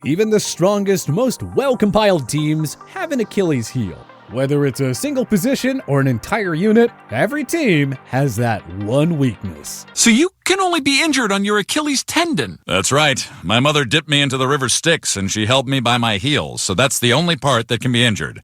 Even the strongest, most well-compiled teams have an Achilles heel. Whether it's a single position or an entire unit, every team has that one weakness. So you can only be injured on your Achilles tendon. That's right. My mother dipped me into the river Styx and she held me by my heels, so that's the only part that can be injured.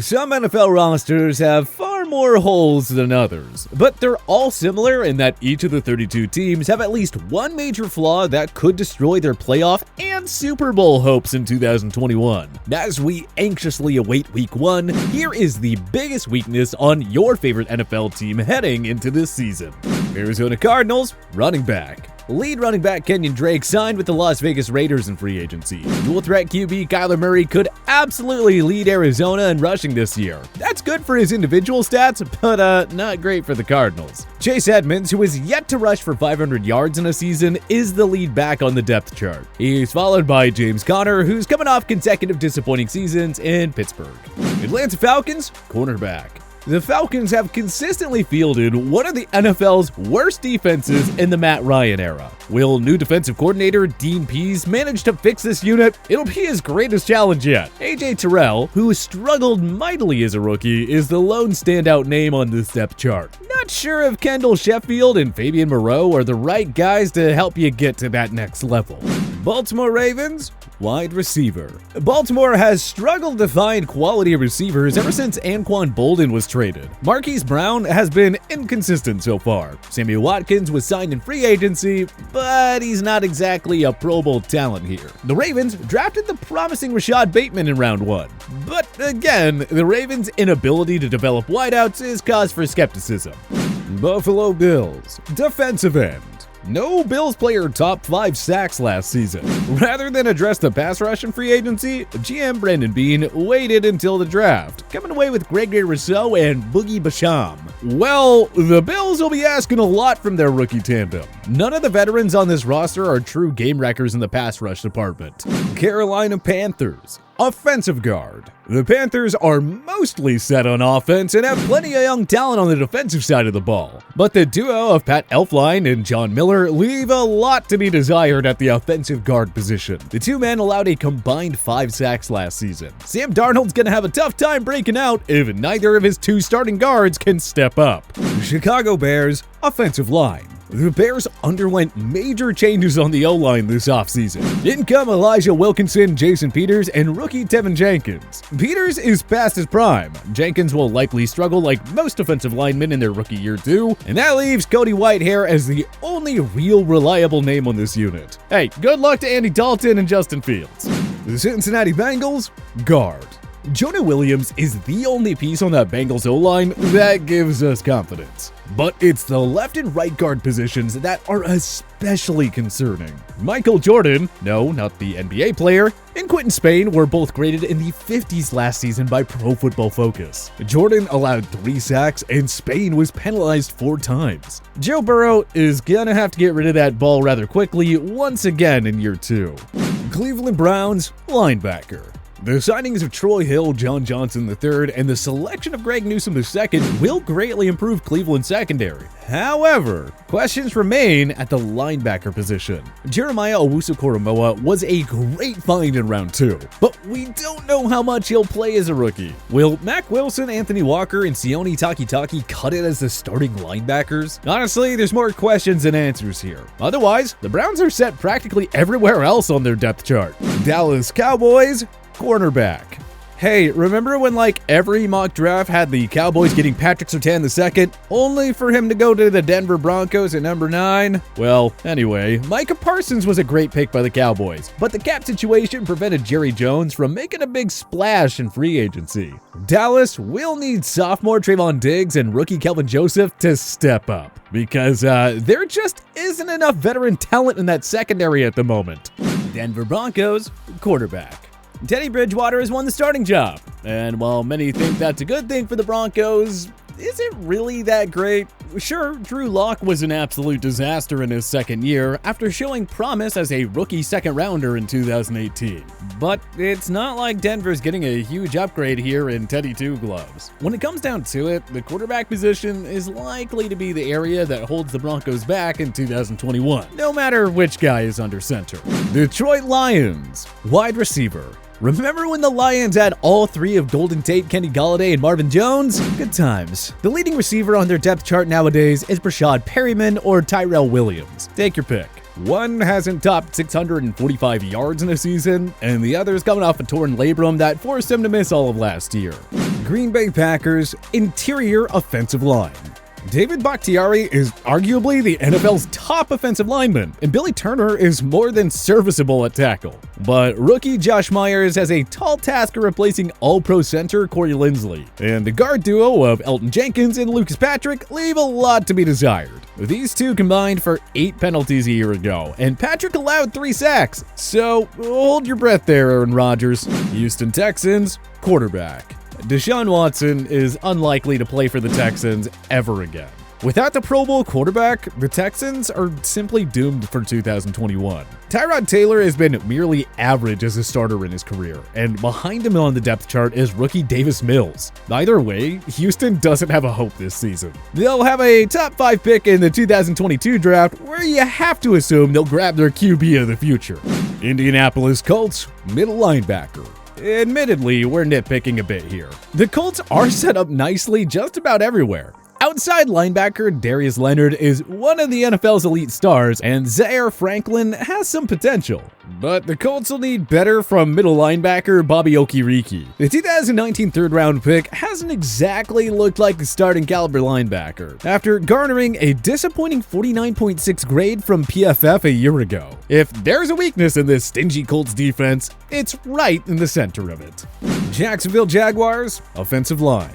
Some NFL rosters have far more holes than others, but they're all similar in that each of the 32 teams have at least one major flaw that could destroy their playoff and Super Bowl hopes in 2021. As we anxiously await Week 1, here is the biggest weakness on your favorite NFL team heading into this season. Arizona Cardinals, running back. Lead running back Kenyon Drake signed with the Las Vegas Raiders in free agency. Dual threat QB Kyler Murray could absolutely lead Arizona in rushing this year. That's good for his individual stats, but not great for the Cardinals. Chase Edmonds, who is yet to rush for 500 yards in a season, is the lead back on the depth chart. He's followed by James Conner, who's coming off consecutive disappointing seasons in Pittsburgh. Atlanta Falcons, cornerback. The Falcons have consistently fielded one of the NFL's worst defenses in the Matt Ryan era. Will new defensive coordinator Dean Pease manage to fix this unit? It'll be his greatest challenge yet. AJ Terrell, who struggled mightily as a rookie, is the lone standout name on this depth chart. Not sure if Kendall Sheffield and Fabian Moreau are the right guys to help you get to that next level. Baltimore Ravens, wide receiver. Baltimore has struggled to find quality receivers ever since Anquan Bolden was traded. Marquise Brown has been inconsistent so far. Sammy Watkins was signed in free agency, but he's not exactly a Pro Bowl talent here. The Ravens drafted the promising Rashad Bateman in round 1. But again, the Ravens' inability to develop wideouts is cause for skepticism. Buffalo Bills, defensive end. No Bills player topped 5 sacks last season. Rather than address the pass rush in free agency, GM Brandon Beane waited until the draft, coming away with Gregory Rousseau and Boogie Basham. Well, the Bills will be asking a lot from their rookie tandem. None of the veterans on this roster are true game wreckers in the pass rush department. Carolina Panthers, offensive guard. The Panthers are mostly set on offense and have plenty of young talent on the defensive side of the ball. But the duo of Pat Elflein and John Miller leave a lot to be desired at the offensive guard position. The two men allowed a combined 5 sacks last season. Sam Darnold's gonna have a tough time breaking out if neither of his 2 starting guards can step up. Chicago Bears, offensive line. The Bears underwent major changes on the O-line this offseason. In come Elijah Wilkinson, Jason Peters, and rookie Tevin Jenkins. Peters is past his prime. Jenkins will likely struggle like most defensive linemen in their rookie year too, and that leaves Cody Whitehair as the only real reliable name on this unit. Hey, good luck to Andy Dalton and Justin Fields. The Cincinnati Bengals, guard. Jonah Williams is the only piece on that Bengals O-line that gives us confidence. But it's the left and right guard positions that are especially concerning. Michael Jordan, no, not the NBA player, and Quentin Spain were both graded in the 50s last season by Pro Football Focus. Jordan allowed 3 sacks and Spain was penalized 4 times. Joe Burrow is gonna have to get rid of that ball rather quickly once again in year 2. Cleveland Browns, linebacker. The signings of Troy Hill, John Johnson III, and the selection of Greg Newsome II will greatly improve Cleveland's secondary. However, questions remain at the linebacker position. Jeremiah Owusu-Koramoah was a great find in round 2, but we don't know how much he'll play as a rookie. Will Mack Wilson, Anthony Walker, and Sione Takitaki cut it as the starting linebackers? Honestly, there's more questions than answers here. Otherwise, the Browns are set practically everywhere else on their depth chart. Dallas Cowboys, cornerback. Hey, remember when every mock draft had the Cowboys getting Patrick Surtain II, only for him to go to the Denver Broncos at number 9? Well, anyway, Micah Parsons was a great pick by the Cowboys, but the cap situation prevented Jerry Jones from making a big splash in free agency. Dallas will need sophomore Trayvon Diggs and rookie Kelvin Joseph to step up, because there just isn't enough veteran talent in that secondary at the moment. Denver Broncos, quarterback. Teddy Bridgewater has won the starting job, and while many think that's a good thing for the Broncos, is it really that great? Sure, Drew Lock was an absolute disaster in his second year after showing promise as a rookie second rounder in 2018. But it's not like Denver's getting a huge upgrade here in Teddy Two Gloves. When it comes down to it, the quarterback position is likely to be the area that holds the Broncos back in 2021, no matter which guy is under center. Detroit Lions, wide receiver. Remember when the Lions had all three of Golden Tate, Kenny Golladay, and Marvin Jones? Good times. The leading receiver on their depth chart nowadays is Brashad Perryman or Tyrell Williams. Take your pick. One hasn't topped 645 yards in a season, and the other's coming off a torn labrum that forced him to miss all of last year. Green Bay Packers, interior offensive line. David Bakhtiari is arguably the NFL's top offensive lineman, and Billy Turner is more than serviceable at tackle. But rookie Josh Myers has a tall task of replacing All-Pro center Corey Linsley, and the guard duo of Elton Jenkins and Lucas Patrick leave a lot to be desired. These two combined for 8 penalties a year ago, and Patrick allowed 3 sacks, so hold your breath there, Aaron Rodgers. Houston Texans, quarterback. Deshaun Watson is unlikely to play for the Texans ever again. Without the Pro Bowl quarterback, the Texans are simply doomed for 2021. Tyrod Taylor has been merely average as a starter in his career, and behind him on the depth chart is rookie Davis Mills. Either way, Houston doesn't have a hope this season. They'll have a top 5 pick in the 2022 draft, where you have to assume they'll grab their QB of the future. Indianapolis Colts, middle linebacker. Admittedly, we're nitpicking a bit here. The Colts are set up nicely just about everywhere. Outside linebacker Darius Leonard is one of the NFL's elite stars, and Zaire Franklin has some potential. But the Colts will need better from middle linebacker Bobby Okereke. The 2019 third-round pick hasn't exactly looked like the starting caliber linebacker, after garnering a disappointing 49.6 grade from PFF a year ago. If there's a weakness in this stingy Colts defense, it's right in the center of it. Jacksonville Jaguars, offensive line.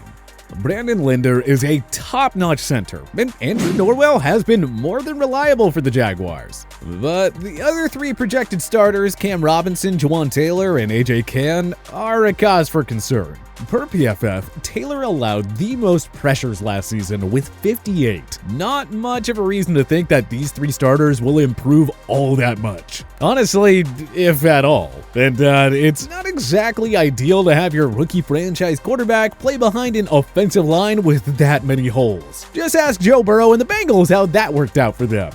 Brandon Linder is a top-notch center, and Andrew Norwell has been more than reliable for the Jaguars. But the other 3 projected starters, Cam Robinson, Jawan Taylor, and AJ Cann, are a cause for concern. Per PFF, Taylor allowed the most pressures last season with 58. Not much of a reason to think that these 3 starters will improve all that much. Honestly, if at all. And it's not exactly ideal to have your rookie franchise quarterback play behind an offensive line with that many holes. Just ask Joe Burrow and the Bengals how that worked out for them.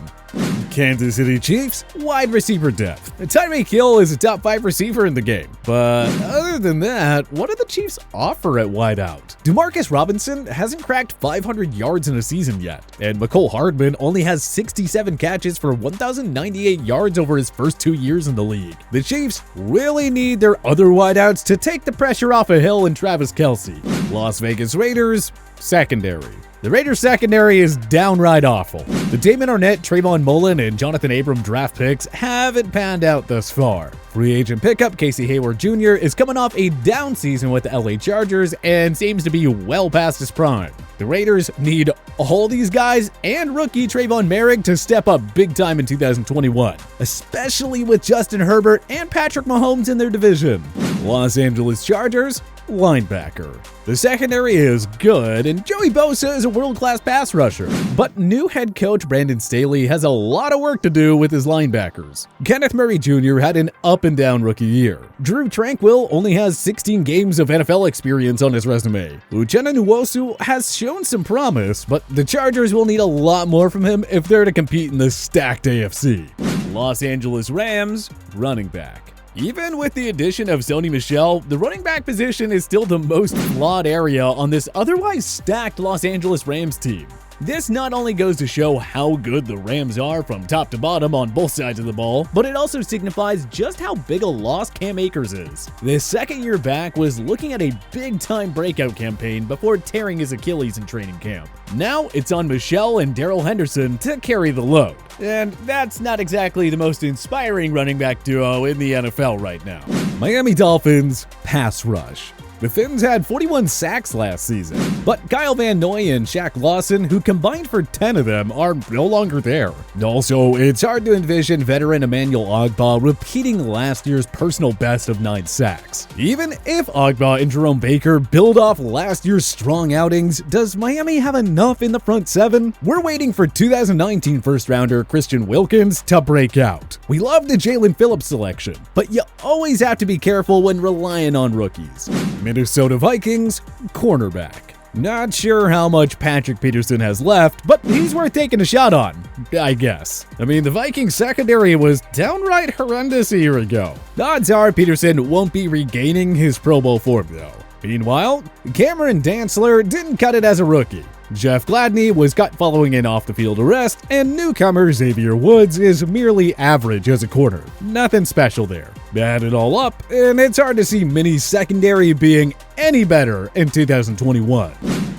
Kansas City Chiefs, wide receiver depth. Tyreek Hill is a top 5 receiver in the game. But other than that, what do the Chiefs offer at wideout? Demarcus Robinson hasn't cracked 500 yards in a season yet, and McCole Hardman only has 67 catches for 1,098 yards over his first 2 years in the league. The Chiefs really need their other wideouts to take the pressure off of Hill and Travis Kelce. Las Vegas Raiders, secondary. The Raiders' secondary is downright awful. The Damon Arnett, Trayvon Mullen, and Jonathan Abram draft picks haven't panned out thus far. Free agent pickup Casey Hayward Jr. is coming off a down season with the LA Chargers and seems to be well past his prime. The Raiders need all these guys and rookie Trayvon Merrick to step up big time in 2021, especially with Justin Herbert and Patrick Mahomes in their division. Los Angeles Chargers, linebacker. The secondary is good, and Joey Bosa is a world-class pass rusher. But new head coach Brandon Staley has a lot of work to do with his linebackers. Kenneth Murray Jr. had an up-and-down rookie year. Drew Tranquill only has 16 games of NFL experience on his resume. Uchenna Nwosu has shown some promise, but the Chargers will need a lot more from him if they're to compete in the stacked AFC. Los Angeles Rams, running back. Even with the addition of Sony Michel, the running back position is still the most flawed area on this otherwise stacked Los Angeles Rams team. This not only goes to show how good the Rams are from top to bottom on both sides of the ball, but it also signifies just how big a loss Cam Akers is. The second year back was looking at a big-time breakout campaign before tearing his Achilles in training camp. Now it's on Michel and Darrell Henderson to carry the load. And that's not exactly the most inspiring running back duo in the NFL right now. Miami Dolphins, pass rush. The Finns had 41 sacks last season, but Kyle Van Noy and Shaq Lawson, who combined for 10 of them, are no longer there. Also, it's hard to envision veteran Emmanuel Ogbah repeating last year's personal best of 9 sacks. Even if Ogbah and Jerome Baker build off last year's strong outings, does Miami have enough in the front 7? We're waiting for 2019 first-rounder Christian Wilkins to break out. We love the Jalen Phillips selection, but you always have to be careful when relying on rookies. Minnesota Vikings, cornerback. Not sure how much Patrick Peterson has left, but he's worth taking a shot on, I guess. I mean, the Vikings secondary was downright horrendous a year ago. Odds are Peterson won't be regaining his Pro Bowl form, though. Meanwhile, Cameron Dantzler didn't cut it as a rookie. Jeff Gladney was cut following an off-the-field arrest, and newcomer Xavier Woods is merely average as a corner. Nothing special there. Add it all up, and it's hard to see Mini's secondary being any better in 2021.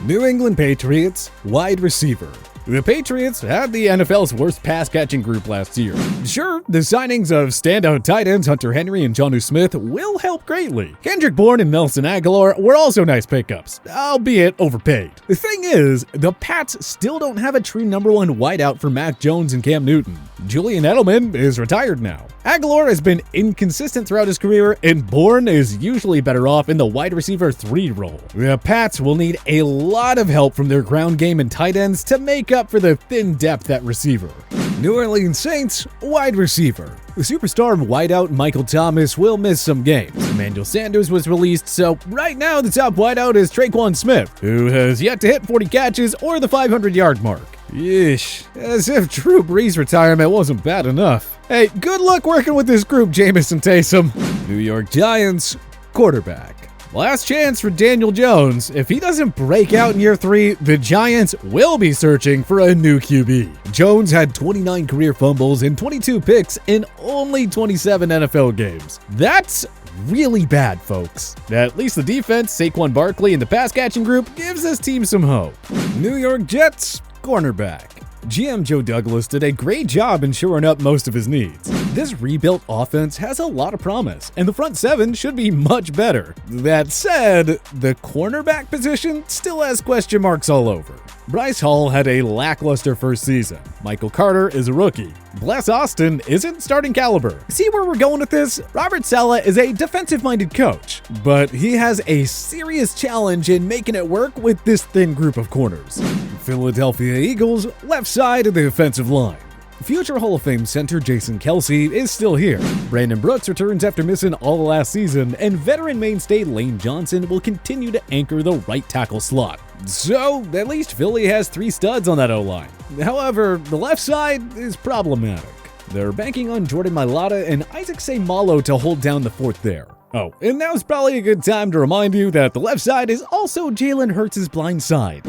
New England Patriots, wide receiver. The Patriots had the NFL's worst pass-catching group last year. Sure, the signings of standout tight ends Hunter Henry and Jonnu Smith will help greatly. Kendrick Bourne and Nelson Aguilar were also nice pickups, albeit overpaid. The thing is, the Pats still don't have a true number 1 wideout for Mac Jones and Cam Newton. Julian Edelman is retired now. Aguilar has been inconsistent throughout his career, and Bourne is usually better off in the wide receiver 3 role. The Pats will need a lot of help from their ground game and tight ends to make up for the thin depth at receiver. New Orleans Saints, wide receiver. The superstar wideout Michael Thomas will miss some games. Emmanuel Sanders was released, so right now the top wideout is Traquan Smith, who has yet to hit 40 catches or the 500-yard mark. Yeesh, as if Drew Brees' retirement wasn't bad enough. Hey, good luck working with this group, Jamison Taysom. New York Giants, quarterback. Last chance for Daniel Jones. If he doesn't break out in year 3, the Giants will be searching for a new QB. Jones had 29 career fumbles and 22 picks in only 27 NFL games. That's really bad, folks. At least the defense, Saquon Barkley, and the pass-catching group gives this team some hope. New York Jets, cornerback. GM Joe Douglas did a great job in shoring up most of his needs. This rebuilt offense has a lot of promise, and the front 7 should be much better. That said, the cornerback position still has question marks all over. Bryce Hall had a lackluster first season. Michael Carter is a rookie. Bless Austin isn't starting caliber. See where we're going with this? Robert Saleh is a defensive-minded coach, but he has a serious challenge in making it work with this thin group of corners. Philadelphia Eagles, left side of the offensive line. Future Hall of Fame center Jason Kelce is still here. Brandon Brooks returns after missing all the last season, and veteran mainstay Lane Johnson will continue to anchor the right tackle slot. So, at least Philly has 3 studs on that O-line. However, the left side is problematic. They're banking on Jordan Mailata and Isaac Seumalo to hold down the fort there. Oh, and now's probably a good time to remind you that the left side is also Jalen Hurts' blind side.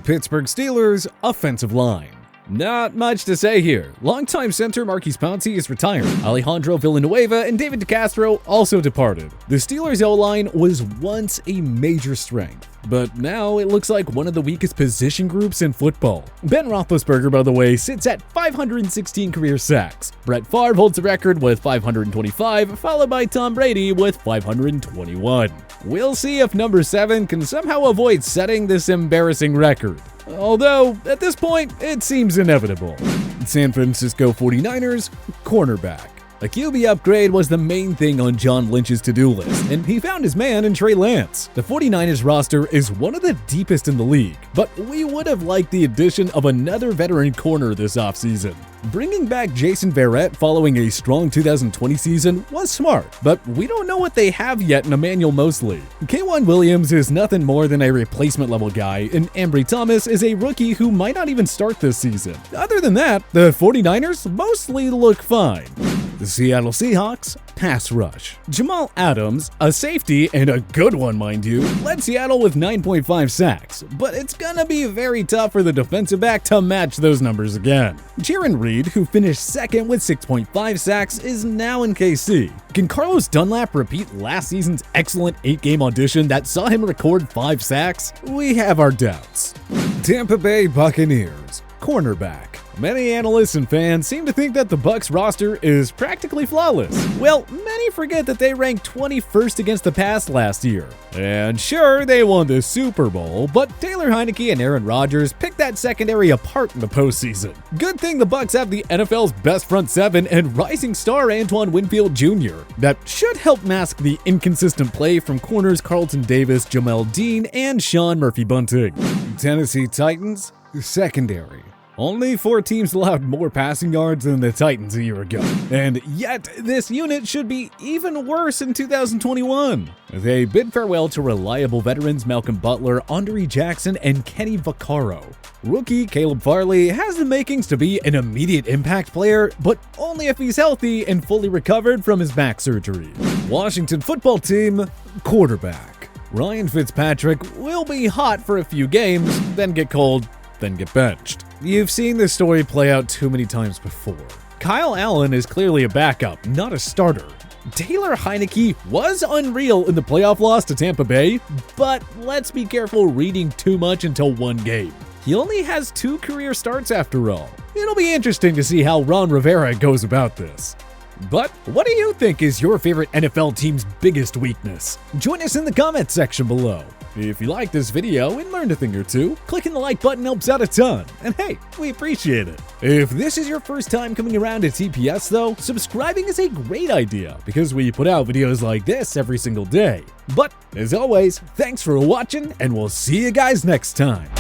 Pittsburgh Steelers, offensive line. Not much to say here. Longtime center Marquise Pouncey is retired. Alejandro Villanueva and David DeCastro also departed. The Steelers' O-line was once a major strength, but now it looks like one of the weakest position groups in football. Ben Roethlisberger, by the way, sits at 516 career sacks. Brett Favre holds the record with 525, followed by Tom Brady with 521. We'll see if number 7 can somehow avoid setting this embarrassing record. Although, at this point, it seems inevitable. San Francisco 49ers, cornerback. A QB upgrade was the main thing on John Lynch's to-do list, and he found his man in Trey Lance. The 49ers roster is one of the deepest in the league, but we would have liked the addition of another veteran corner this offseason. Bringing back Jason Verrett following a strong 2020 season was smart, but we don't know what they have yet in Emmanuel Mosley. K'Wan Williams is nothing more than a replacement-level guy, and Ambry Thomas is a rookie who might not even start this season. Other than that, the 49ers mostly look fine. The Seattle Seahawks, pass rush. Jamal Adams, a safety and a good one, mind you, led Seattle with 9.5 sacks, but it's gonna be very tough for the defensive back to match those numbers again. Jaron Reed, who finished second with 6.5 sacks, is now in KC. Can Carlos Dunlap repeat last season's excellent 8-game audition that saw him record 5 sacks? We have our doubts. Tampa Bay Buccaneers, cornerback. Many analysts and fans seem to think that the Bucs roster is practically flawless. Well, many forget that they ranked 21st against the pass last year. And sure, they won the Super Bowl, but Taylor Heinicke and Aaron Rodgers picked that secondary apart in the postseason. Good thing the Bucs have the NFL's best front seven and rising star Antoine Winfield Jr. That should help mask the inconsistent play from corners Carlton Davis, Jamel Dean, and Sean Murphy-Bunting. Tennessee Titans secondary. Only 4 teams allowed more passing yards than the Titans a year ago. And yet, this unit should be even worse in 2021. They bid farewell to reliable veterans Malcolm Butler, Andre Jackson, and Kenny Vaccaro. Rookie Caleb Farley has the makings to be an immediate impact player, but only if he's healthy and fully recovered from his back surgery. Washington football team quarterback. Ryan Fitzpatrick will be hot for a few games, then get cold, then get benched. You've seen this story play out too many times before. Kyle Allen is clearly a backup, not a starter. Taylor Heinicke was unreal in the playoff loss to Tampa Bay, but let's be careful reading too much until one game. He only has 2 career starts after all. It'll be interesting to see how Ron Rivera goes about this. But what do you think is your favorite NFL team's biggest weakness? Join us in the comments section below. If you like this video and learned a thing or two, clicking the like button helps out a ton, and hey, we appreciate it. If this is your first time coming around to TPS though, subscribing is a great idea because we put out videos like this every single day. But as always, thanks for watching and we'll see you guys next time.